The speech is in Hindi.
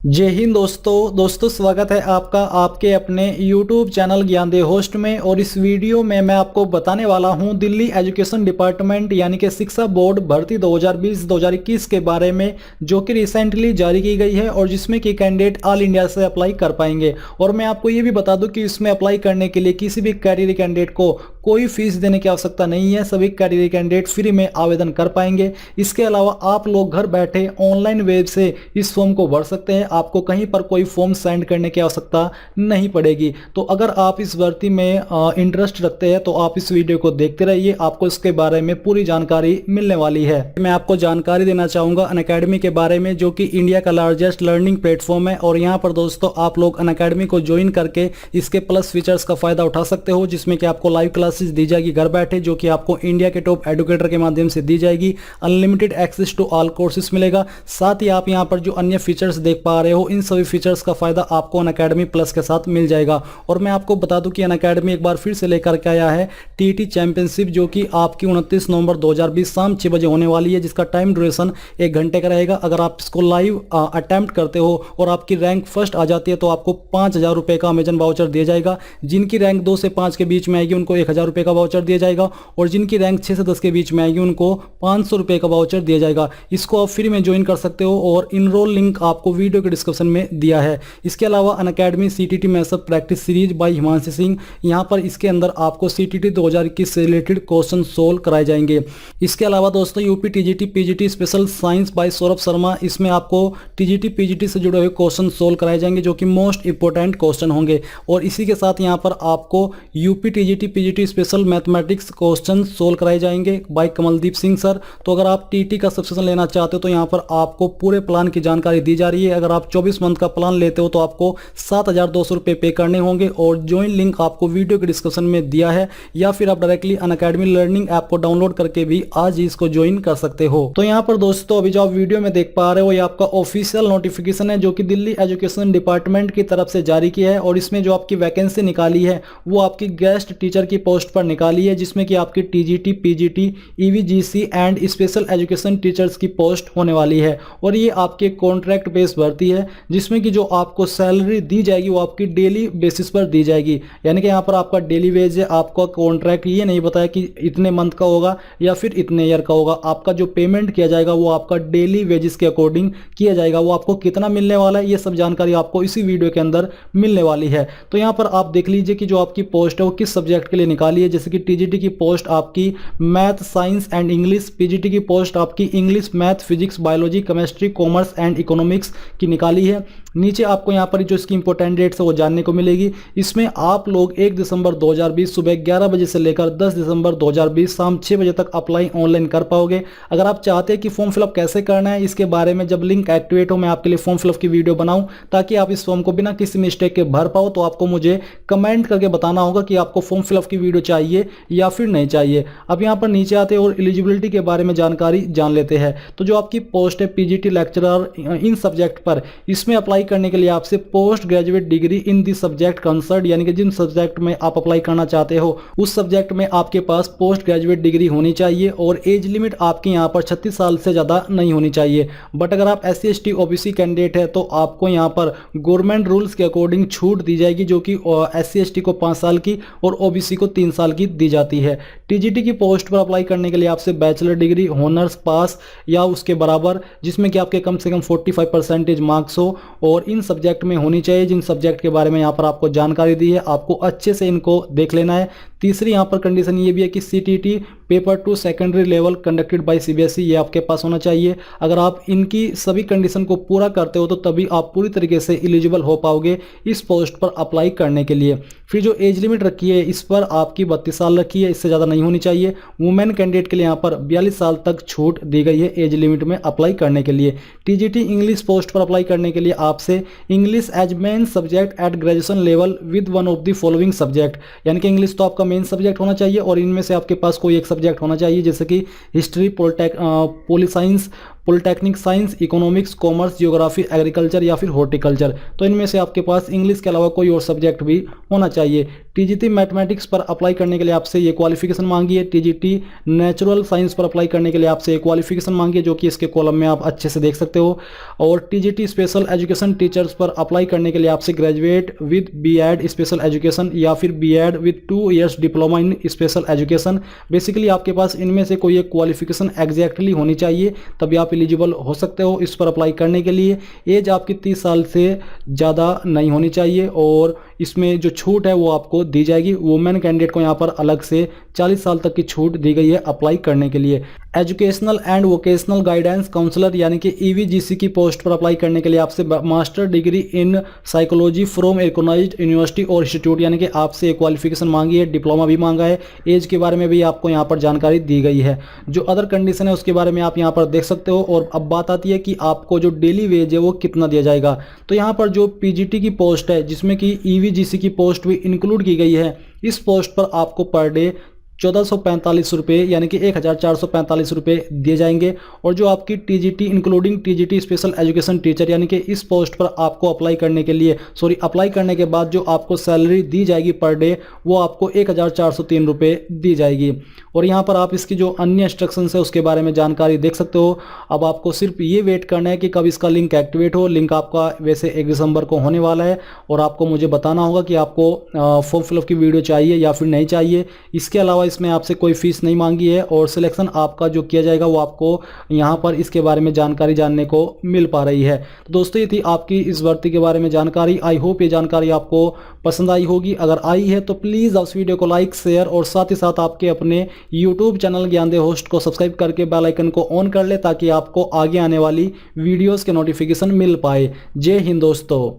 जय हिंद दोस्तों स्वागत है आपका आपके अपने YouTube चैनल ज्ञानदेव होस्ट में। और इस वीडियो में मैं आपको बताने वाला हूं दिल्ली एजुकेशन डिपार्टमेंट यानी कि शिक्षा बोर्ड भर्ती 2020-2021 के बारे में, जो कि रिसेंटली जारी की गई है और जिसमें कि कैंडिडेट ऑल इंडिया से अप्लाई कर पाएंगे। और मैं आपको ये भी बता दूं कि इसमें अप्लाई करने के लिए किसी भी कैटेगरी कैंडिडेट को कोई फीस देने की आवश्यकता नहीं है। सभी कैटेगरी कैंडिडेट फ्री में आवेदन कर पाएंगे। इसके अलावा आप लोग घर बैठे ऑनलाइन वेब से इस फॉर्म को भर सकते हैं। आपको कहीं पर कोई फॉर्म सेंड करने की आवश्यकता नहीं पड़ेगी। तो अगर आप इस भर्ती में इंटरेस्ट रखते हैं तो आप इस वीडियो को देखते रहिए, आपको इसके बारे में पूरी जानकारी मिलने वाली है। मैं आपको जानकारी देना चाहूँगा अनअकैडमी के बारे में, जो कि इंडिया का लार्जेस्ट लर्निंग प्लेटफॉर्म है। और यहाँ पर दोस्तों आप लोग अनअकैडमी को ज्वाइन करके इसके प्लस फीचर्स का फायदा उठा सकते हो, जिसमें कि आपको लाइव क्लासेस दी जाएगी घर बैठे, जो कि आपको इंडिया के टॉप एडुकेटर के माध्यम से दी जाएगी। Unlimited access to all courses मिलेगा। साथ ही आप यहाँ पर जो अन्य फीचर्स देख पा रहे हो, इन सभी फीचर्स का फायदा आपको अनअकैडमी प्लस के साथ मिल जाएगा। और मैं आपको बता दूं कि अनअकैडमी एक बार फिर से लेकर के आया है टीटी चैंपियनशिप, जो कि आपकी 29 नवंबर 2020 शाम 6 बजे होने वाली है, जिसका टाइम ड्यूरेशन 1 घंटे का रहेगा। अगर आप इसको लाइव अटेम्प्ट करते हो और आपकी रैंक फर्स्ट आ जाती है तो आपको 5,000 रुपये का अमेजन वाउचर दिया जाएगा। जिनकी रैंक 2 से 5 के बीच में आएगी उनको 1,000 रुपये का वाउचर दिया जाएगा। और जिनकी रैंक 6 से 10 के बीच में आएगी उनको 500 रुपये का वाउचर दिया जाएगा। इसको आप फ्री में ज्वाइन कर सकते हो और इनरोल लिंक आपको वीडियो के डिस्क्रिप्शन में दिया है। इसके अलावा Unacademy CTT method practice series by Himanshu Singh, यहाँ पर इसके अंदर आपको सीटीटी 2021 से रिलेटेड क्वेश्चन सोल्व कराए जाएंगे। इसके अलावा दोस्तों UP TGT PGT special science by Saurabh Sharma, इसमें आपको टीजीटी पीजीटी से जुड़े हुए क्वेश्चन सोल्व कराए जाएंगे, जो कि मोस्ट इंपोर्टेंट क्वेश्चन होंगे। और इसी के साथ यहाँ पर आपको UP TGT PGT special mathematics question solve कराए जाएंगे बाय कमलदीप सिंह सर। तो अगर आप टीटी का सब्सक्रिप्शन लेना चाहते हो तो यहाँ पर आपको पूरे प्लान की जानकारी दी जा रही है। अगर आप 24 मंथ का प्लान लेते हो तो आपको 7,200 रुपये पे करने होंगे। और ज्वाइन लिंक आपको वीडियो के डिस्क्रिप्शन में दिया है, या फिर आप डायरेक्टली अनअकैडमी लर्निंग ऐप को डाउनलोड करके भी आज ही इसको ज्वाइन कर सकते हो। तो यहाँ पर दोस्तों अभी जो आप वीडियो में देख पा रहे हो, ये आपका ऑफिशियल नोटिफिकेशन है, जो कि दिल्ली एजुकेशन डिपार्टमेंट की तरफ से जारी किया है। और इसमें जो आपकी वैकेंसी निकाली है वो आपकी गेस्ट टीचर की पोस्ट पर निकाली है, जिसमें कि आपकी TGT PGT EVGC and special education teachers की पोस्ट होने वाली है। और ये आपके कॉन्ट्रैक्ट बेस भर्ती है, जिसमें कि जो आपको सैलरी दी जाएगी वो आपकी डेली बेसिस पर दी जाएगी। यानी कि यहाँ पर आपका डेली वेज है। आपका कॉन्ट्रैक्ट ये नहीं बताया कि इतने मंथ का होगा या फिर इतने ईयर का होगा। आपका जो पेमेंट किया जाएगा वो आपका डेली वेजेस के अकॉर्डिंग किया जाएगा। वो आपको कितना मिलने वाला है ये सब जानकारी आपको इसी वीडियो के अंदर मिलने वाली है। तो यहाँ पर आप देख लीजिए कि जो आपकी पोस्ट है वो किस सब्जेक्ट के लिए निकाली है। जैसे कि टीजीटी की पोस्ट आपकी math science and English, PGT की पोस्ट आपकी English math physics biology chemistry commerce and economics की निकाली है। नीचे आपको यहाँ पर जो इसकी इंपॉर्टेंट डेट्स है वो जानने को मिलेगी। इसमें आप लोग 1 दिसंबर 2020 सुबह 11 बजे से लेकर 10 दिसंबर 2020 शाम 6 बजे तक अप्लाई ऑनलाइन कर पाओगे। अगर आप चाहते हैं कि फॉर्म फिलअप कैसे करना है, इसके बारे में जब लिंक एक्टिवेट हो मैं आपके लिए फॉर्म फिलअप की वीडियो बनाऊं, ताकि आप इस फॉर्म को बिना किसी मिस्टेक के भर पाओ, तो आपको मुझे कमेंट करके बताना होगा कि आपको फॉर्म फिलअप की वीडियो चाहिए या फिर नहीं चाहिए। अब यहाँ पर नीचे आते हैं और एलिजिबिलिटी के बारे में जानकारी जान लेते हैं। तो जो आपकी पोस्ट है पीजीटी लेक्चरर इन सब्जेक्ट पर, इसमें अप्लाई करने के लिए आपसे post graduate degree in the subject concern, यानी कि जिन सब्जेक्ट में आप अप्लाई करना चाहते हो उस सब्जेक्ट में आपके पास पोस्ट ग्रेजुएट डिग्री होनी चाहिए। और एज लिमिट आपकी यहाँ पर 36 साल से ज़्यादा नहीं होनी चाहिए। बट अगर आप SC ST OBC कैंडिडेट है तो आपको यहाँ पर गवर्नमेंट रूल्स के अकॉर्डिंग छूट दी जाएगी, जो कि SC ST को 5 साल की और OBC को 3 साल की दी जाती है। टीजीटी की पोस्ट पर अप्लाई करने के लिए आपसे बैचलर डिग्री ऑनर्स पास या उसके बराबर, जिसमें कि आपके कम से कम 45% मार्क्स हो और इन सब्जेक्ट में होनी चाहिए। जिन सब्जेक्ट के बारे में यहाँ पर आपको जानकारी दी है, आपको अच्छे से इनको देख लेना है। तीसरी यहाँ पर कंडीशन ये भी है कि CTT paper 2 secondary level conducted by CBSE ये आपके पास होना चाहिए। अगर आप इनकी सभी कंडीशन को पूरा करते हो तो तभी आप पूरी तरीके से एलिजिबल हो पाओगे इस पोस्ट पर अप्लाई करने के लिए। फिर जो एज लिमिट रखी है इस पर आपकी 32 साल रखी है, इससे ज़्यादा नहीं होनी चाहिए। वुमेन कैंडिडेट के लिए यहाँ पर 42 साल तक छूट दी गई है एज लिमिट में अप्लाई करने के लिए। टीजीटी इंग्लिश पोस्ट पर अप्लाई करने के लिए आपसे English as main subject at graduation level with one of the following subject, यानी कि इंग्लिश तो आपका मेन सब्जेक्ट होना चाहिए और इनमें से आपके पास कोई एक सब्जेक्ट होना चाहिए, जैसे कि history, poli science, polytechnic science, economics, commerce, geography, agriculture या फिर हॉर्टिकल्चर। तो इनमें से आपके पास इंग्लिश के अलावा कोई और सब्जेक्ट भी होना चाहिए। टीजीटी मैथमेटिक्स पर अप्लाई करने के लिए आपसे ये क्वालिफिकेशन मांगी है। टीजीटी नेचुरल साइंस पर अप्लाई करने के लिए आपसे एक क्वालिफिकेशन मांगी है, जो कि इसके कॉलम में आप अच्छे से देख सकते हो। और टीजीटी स्पेशल एजुकेशन टीचर्स पर अप्लाई करने के लिए आपसे graduate with BEd special education या फिर BEd with 2 years diploma in special education. Basically आपके पास इनमें से कोई एक क्वालिफिकेशन एग्जैक्टली होनी चाहिए, तभी आप एलिजिबल हो सकते हो इस पर अप्लाई करने के लिए। एज आपकी 30 साल से ज़्यादा नहीं होनी चाहिए और इसमें जो छूट है वो आपको दी जाएगी। वुमेन कैंडिडेट को यहाँ पर अलग से 40 साल तक की छूट दी गई है अप्लाई करने के लिए। Educational and vocational guidance counsellor यानी कि ईवीजीसी की पोस्ट पर अप्लाई करने के लिए आपसे master degree in psychology from recognised university और इंस्टीट्यूट यानी कि आपसे एक क्वालिफिकेशन मांगी है, डिप्लोमा भी मांगा है। एज के बारे में भी आपको यहाँ पर जानकारी दी गई है। जो अदर कंडीशन है उसके बारे में आप यहाँ पर देख सकते हो। और अब बात आती है कि आपको जो डेली वेज है वो कितना दिया जाएगा। तो यहाँ पर जो पीजीटी की पोस्ट है जिसमें कि ईवीजीसी की पोस्ट भी इंक्लूड की गई है, इस पोस्ट पर आपको पर डे 1445 रुपये यानी कि 1445 रुपये दिए जाएंगे। और जो आपकी TGT including TGT special education teacher यानी कि इस पोस्ट पर आपको अप्लाई करने के लिए अप्लाई करने के बाद जो आपको सैलरी दी जाएगी पर डे वो आपको 1403 रुपये दी जाएगी। और यहाँ पर आप इसकी जो अन्य इंस्ट्रक्शंस है उसके बारे में जानकारी देख सकते हो। अब आपको सिर्फ ये वेट करना है कि कब इसका लिंक एक्टिवेट हो। लिंक आपका वैसे 1 दिसंबर को होने वाला है और आपको मुझे बताना होगा कि आपको फॉर्म फिलअप की वीडियो चाहिए या फिर नहीं चाहिए। इसके अलावा इसमें आपसे कोई फीस नहीं मांगी है और सिलेक्शन आपका जो किया जाएगा वो आपको यहाँ पर इसके बारे में जानकारी जानने को मिल पा रही है। तो दोस्तों ये थी आपकी इस भर्ती के बारे में जानकारी। आई होप ये जानकारी आपको पसंद आई होगी। अगर आई है तो प्लीज़ आप इस वीडियो को लाइक, शेयर और साथ ही साथ आपके अपने यूट्यूब चैनल ज्ञानदेव होस्ट को सब्सक्राइब करके बेल आइकन को ऑन कर ले ताकि आपको आगे आने वाली वीडियोज़ के नोटिफिकेशन मिल पाए। जय हिंद दोस्तों।